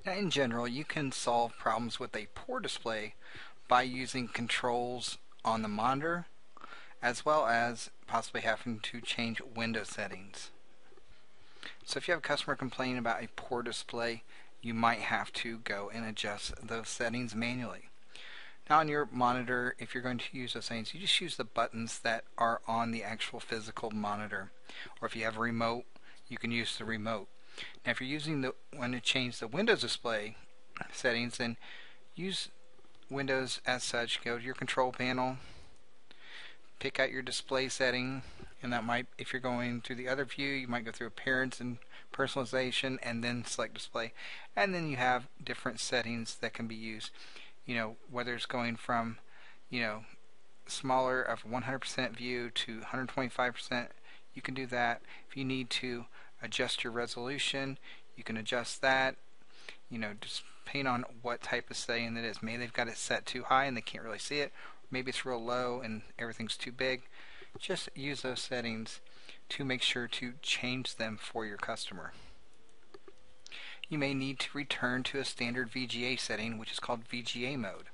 Now, in general, you can solve problems with a poor display by using controls on the monitor, as well as possibly having to change window settings. So if you have a customer complaining about a poor display, you might have to go and adjust those settings manually. Now on your monitor, if you're going to use those settings, you just use the buttons that are on the actual physical monitor. Or if you have a remote, you can use the remote. Now if you're want to change the Windows display settings, then use Windows as such. Go to your control panel, pick out your display setting, and that might, if you're going through the other view, you might go through appearance and personalization and then select display, and then you have different settings that can be used. Whether it's going from smaller of 100% view to 125%, you can do that. If you need to adjust your resolution, you can adjust that. Just depending on what type of setting it is. Maybe they've got it set too high and they can't really see it. Maybe it's real low and everything's too big. Just use those settings to make sure to change them for your customer. You may need to return to a standard VGA setting, which is called VGA mode.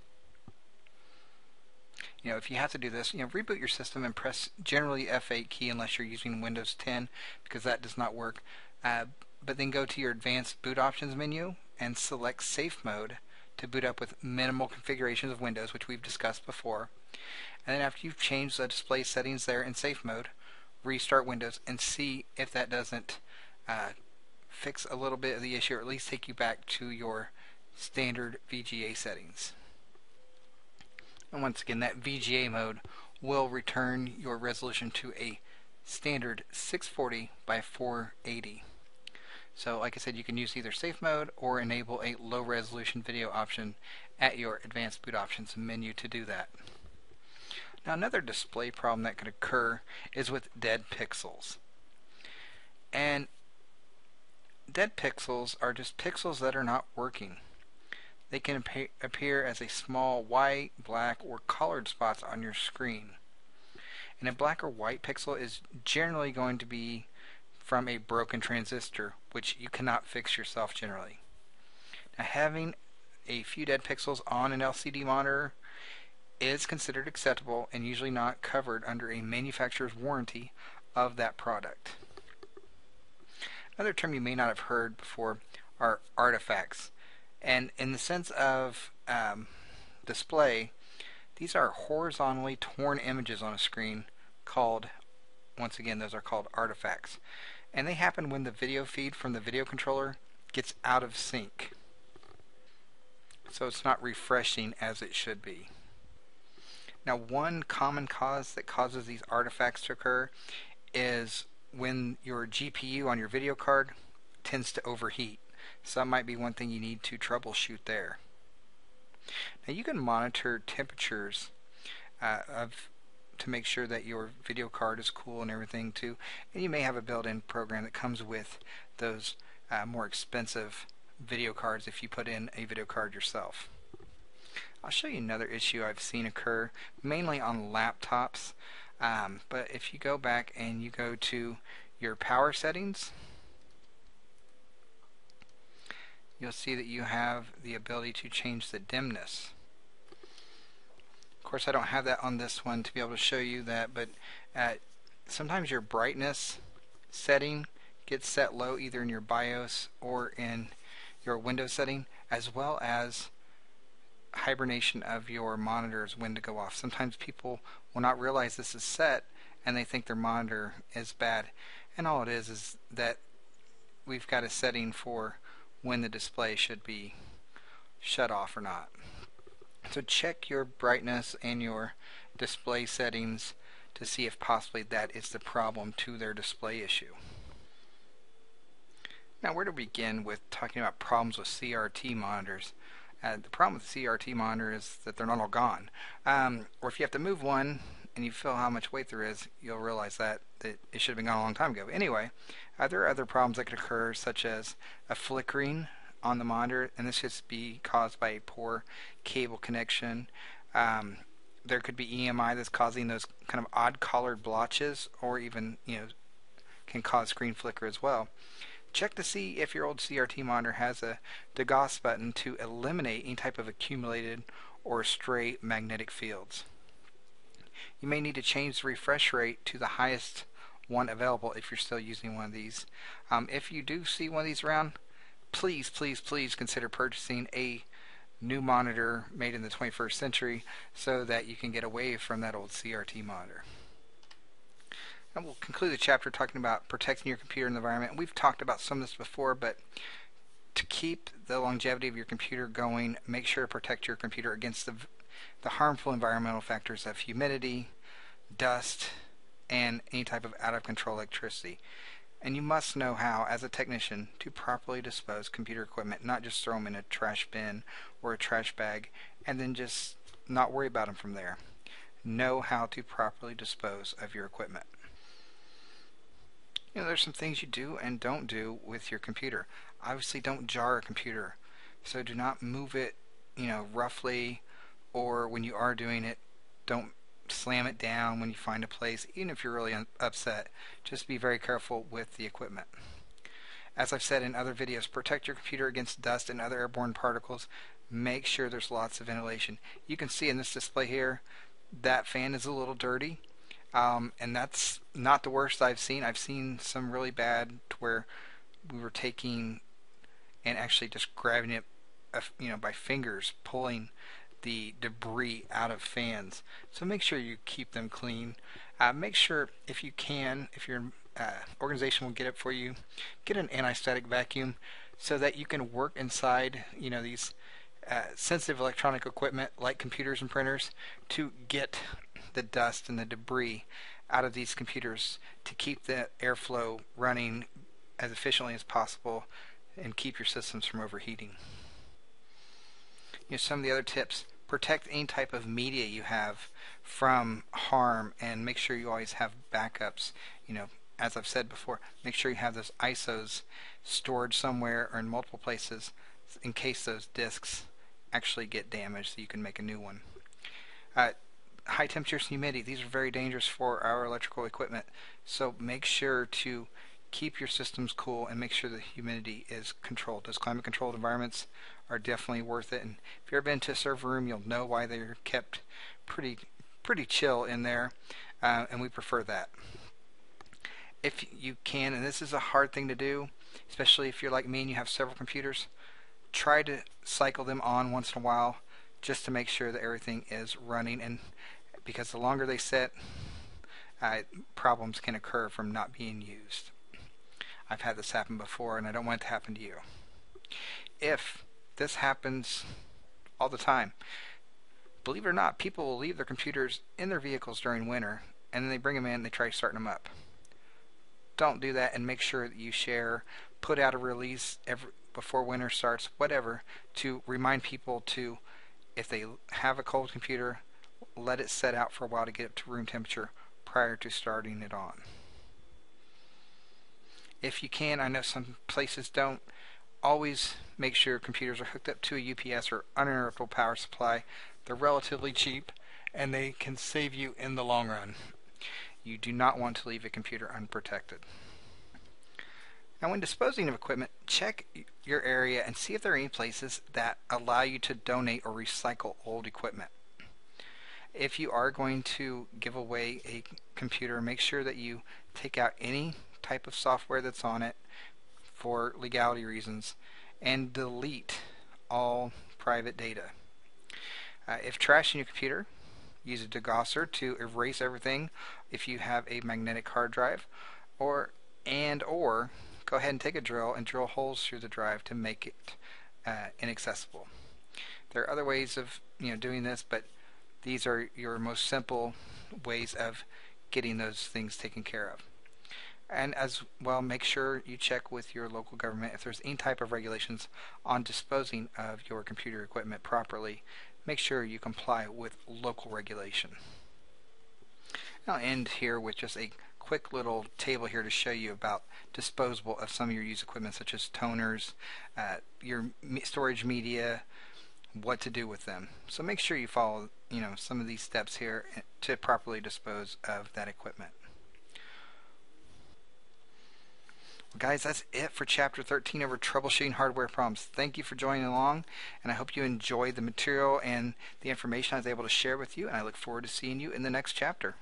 If you have to do this, reboot your system and press generally F8 key unless you're using Windows 10, because that does not work. But then go to your advanced boot options menu and select safe mode to boot up with minimal configurations of Windows, which we've discussed before. And then after you've changed the display settings there in safe mode, restart Windows and see if that doesn't fix a little bit of the issue, or at least take you back to your standard VGA settings. And once again, that VGA mode will return your resolution to a standard 640 by 480. So like I said, you can use either safe mode or enable a low resolution video option at your advanced boot options menu to do that. Now another display problem that could occur is with dead pixels. And dead pixels are just pixels that are not working. They can appear as a small white, black, or colored spots on your screen. And a black or white pixel is generally going to be from a broken transistor, which you cannot fix yourself generally. Now having a few dead pixels on an LCD monitor is considered acceptable and usually not covered under a manufacturer's warranty of that product. Another term you may not have heard before are artifacts. And in the sense of display, these are horizontally torn images on a screen called, once again, those are called artifacts. And they happen when the video feed from the video controller gets out of sync. So it's not refreshing as it should be. Now one common cause that causes these artifacts to occur is when your GPU on your video card tends to overheat. So that might be one thing you need to troubleshoot there. Now you can monitor temperatures to make sure that your video card is cool and everything too. And you may have a built-in program that comes with those more expensive video cards if you put in a video card yourself. I'll show you another issue I've seen occur mainly on laptops. But if you go back and you go to your power settings, you'll see that you have the ability to change the dimness. Of course, I don't have that on this one to be able to show you that, but sometimes your brightness setting gets set low either in your BIOS or in your Windows setting, as well as hibernation of your monitors when to go off. Sometimes people will not realize this is set and they think their monitor is bad, and all it is that we've got a setting for when the display should be shut off or not. So check your brightness and your display settings to see if possibly that is the problem to their display issue. Now where to begin with talking about problems with CRT monitors? The problem with the CRT monitor is that they're not all gone. Or if you have to move one and you feel how much weight there is, you'll realize that it should have been gone a long time ago. But anyway, there are other problems that could occur, such as a flickering on the monitor, and this could be caused by a poor cable connection. There could be EMI that's causing those kind of odd colored blotches, or even can cause screen flicker as well. Check to see if your old CRT monitor has a DeGauss button to eliminate any type of accumulated or stray magnetic fields. You may need to change the refresh rate to the highest one available if you're still using one of these. If you do see one of these around, please consider purchasing a new monitor made in the 21st century so that you can get away from that old CRT monitor. And we'll conclude the chapter talking about protecting your computer and the environment. We've talked about some of this before, but to keep the longevity of your computer going, make sure to protect your computer against the harmful environmental factors of humidity, dust, and any type of out-of-control electricity. And you must know how, as a technician, to properly dispose computer equipment, not just throw them in a trash bin or a trash bag and then just not worry about them from there. Know how to properly dispose of your equipment. There's some things you do and don't do with your computer. Obviously, don't jar a computer. So do not move it, roughly, or when you are doing it, don't slam it down when you find a place, even if you're really upset. Just be very careful with the equipment. As I've said in other videos, protect your computer against dust and other airborne particles. Make sure there's lots of ventilation. You can see in this display here, that fan is a little dirty. And that's not the worst I've seen. I've seen some really bad to where we were taking and actually just grabbing it, by fingers, pulling the debris out of fans. So make sure you keep them clean. Make sure, if you can, if your organization will get it for you, get an anti-static vacuum so that you can work inside, these sensitive electronic equipment like computers and printers to get the dust and the debris out of these computers to keep the airflow running as efficiently as possible and keep your systems from overheating. Some of the other tips: protect any type of media you have from harm, and make sure you always have backups. As I've said before, make sure you have those ISOs stored somewhere or in multiple places in case those disks actually get damaged so you can make a new one. High temperatures and humidity, these are very dangerous for our electrical equipment, so make sure to keep your systems cool and make sure the humidity is controlled. Those climate controlled environments are definitely worth it, and if you've ever been to a server room, you'll know why they're kept pretty chill in there, and we prefer that. If you can, and this is a hard thing to do, especially if you're like me and you have several computers, try to cycle them on once in a while just to make sure that everything is running, and because the longer they sit, problems can occur from not being used. I've had this happen before, and I don't want it to happen to you. If this happens all the time, believe it or not, people will leave their computers in their vehicles during winter, and then they bring them in and they try starting them up. Don't do that, and make sure that you put out a release before winter starts, whatever, to remind people to, if they have a cold computer, let it set out for a while to get up to room temperature prior to starting it on. If you can, I know some places don't, always make sure computers are hooked up to a UPS or uninterruptible power supply. They're relatively cheap and they can save you in the long run. You do not want to leave a computer unprotected. Now, when disposing of equipment, check your area and see if there are any places that allow you to donate or recycle old equipment. If you are going to give away a computer, make sure that you take out any type of software that's on it for legality reasons and delete all private data. If trashing your computer, use a degausser to erase everything if you have a magnetic hard drive, or go ahead and take a drill and drill holes through the drive to make it inaccessible. There are other ways of doing this, but these are your most simple ways of getting those things taken care of. And as well, make sure you check with your local government if there's any type of regulations on disposing of your computer equipment properly. Make sure you comply with local regulation. I'll end here with just a quick little table here to show you about disposable of some of your used equipment, such as toners, your storage media, what to do with them. So make sure you follow some of these steps here to properly dispose of that equipment. Well, guys, that's it for Chapter 13 over Troubleshooting Hardware Problems. Thank you for joining along, and I hope you enjoyed the material and the information I was able to share with you, and I look forward to seeing you in the next chapter.